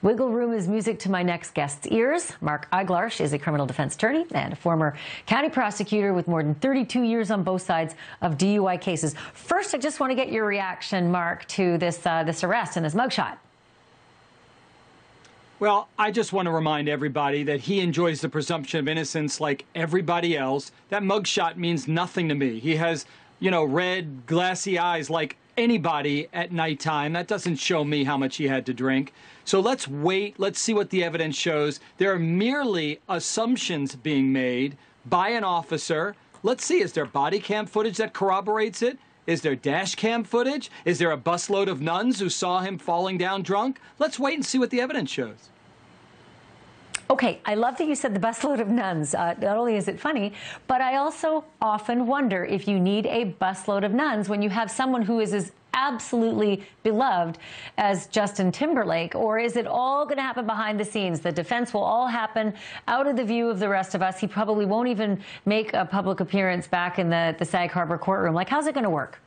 Wiggle room is music to my next guest's ears. Mark Eiglarsh is a criminal defense attorney and a former county prosecutor with more than 32 years on both sides of DUI cases. First, I just want to get your reaction, Mark, to this arrest and this mugshot. Well, I just want to remind everybody that he enjoys the presumption of innocence like everybody else. That mugshot means nothing to me. He has, red, glassy eyes like anybody at nighttime. That doesn't show me how much he had to drink. So let's wait. Let's see what the evidence shows. There are merely assumptions being made by an officer. Let's see, is there body cam footage that corroborates it? Is there dash cam footage? Is there a busload of nuns who saw him falling down drunk? Let's wait and see what the evidence shows. Okay, I love that you said the busload of nuns. Not only is it funny, but I also often wonder if you need a busload of nuns when you have someone who is as absolutely beloved as Justin Timberlake, or is it all going to happen behind the scenes? The defense will all happen out of the view of the rest of us. He probably won't even make a public appearance back in the Sag Harbor courtroom. Like, how's it going to work?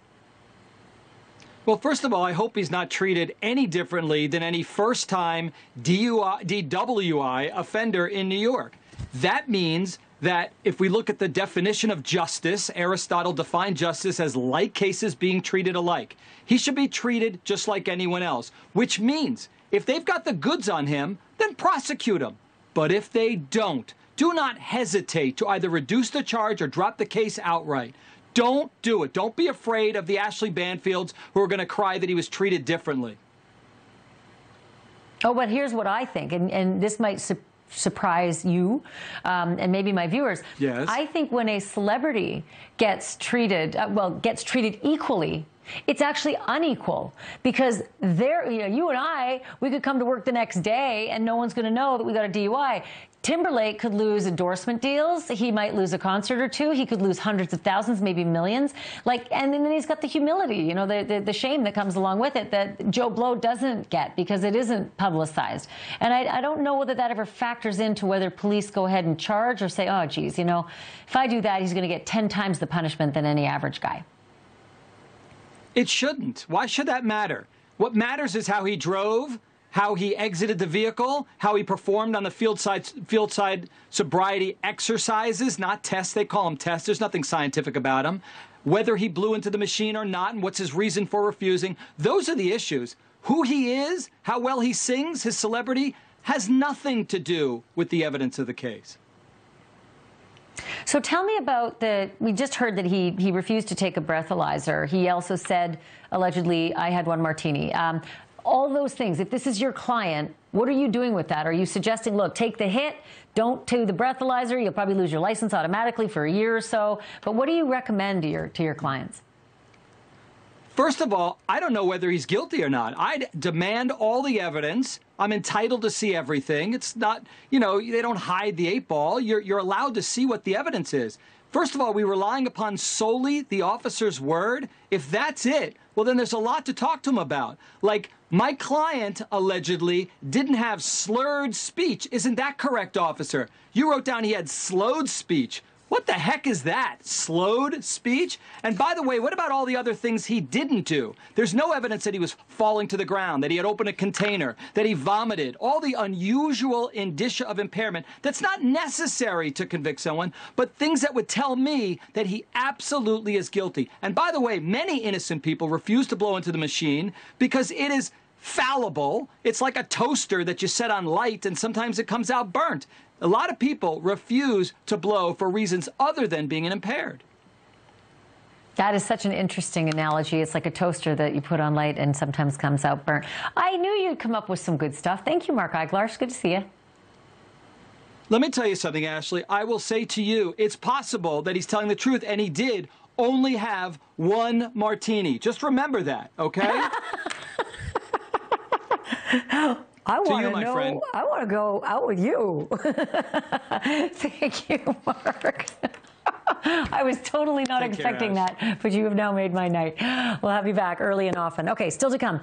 Well, first of all, I hope he's not treated any differently than any first-time DWI offender in New York. That means that if we look at the definition of justice, Aristotle defined justice as like cases being treated alike. He should be treated just like anyone else, which means if they've got the goods on him, then prosecute him. But if they don't, do not hesitate to either reduce the charge or drop the case outright. Don't do it. Don't be afraid of the Ashley Banfields who are going to cry that he was treated differently. Oh, but here's what I think, and this might surprise you and maybe my viewers. Yes. I think when a celebrity gets treated, gets treated equally, it's actually unequal, because you and I, we could come to work the next day and no one's going to know that we got a DUI. Timberlake could lose endorsement deals. He might lose a concert or two. He could lose hundreds of thousands, maybe millions. And then he's got the humility, the shame that comes along with it that Joe Blow doesn't get because it isn't publicized. And I don't know whether that ever factors into whether police go ahead and charge or say, oh, geez, if I do that, he's going to get 10 times the punishment than any average guy. It shouldn't. Why should that matter? What matters is how he drove, how he exited the vehicle, how he performed on the field side sobriety exercises, not tests. They call them tests. There's nothing scientific about them. Whether he blew into the machine or not, and what's his reason for refusing. Those are the issues. Who he is, how well he sings, his celebrity, has nothing to do with the evidence of the case. So tell me about we just heard that he refused to take a breathalyzer. He also said, allegedly, I had one martini. All those things, if this is your client, what are you doing with that? Are you suggesting, look, take the hit, don't do the breathalyzer, you'll probably lose your license automatically for a year or so. But what do you recommend to your clients? First of all, I don't know whether he's guilty or not. I'd demand all the evidence. I'm entitled to see everything. It's not, they don't hide the 8-ball. You're allowed to see what the evidence is. First of all, we're relying upon solely the officer's word. If that's it, well, then there's a lot to talk to him about. Like, my client allegedly didn't have slurred speech. Isn't that correct, officer? You wrote down he had slowed speech. What the heck is that? Slowed speech? And by the way, what about all the other things he didn't do? There's no evidence that he was falling to the ground, that he had opened a container, that he vomited, all the unusual indicia of impairment that's not necessary to convict someone, but things that would tell me that he absolutely is guilty. And by the way, many innocent people refuse to blow into the machine because it is fallible. It's like a toaster that you set on light and sometimes it comes out burnt. A lot of people refuse to blow for reasons other than being impaired. That is such an interesting analogy. It's like a toaster that you put on light and sometimes comes out burnt. I knew you'd come up with some good stuff. Thank you, Mark Eiglarsh. Good to see you. Let me tell you something, Ashley. I will say to you, it's possible that he's telling the truth, and he did only have one martini. Just remember that, okay? I want to my friend. I want to go out with you. Thank you, Mark. I was totally not expecting that, but you have now made my night. We'll have you back early and often. Okay, still to come.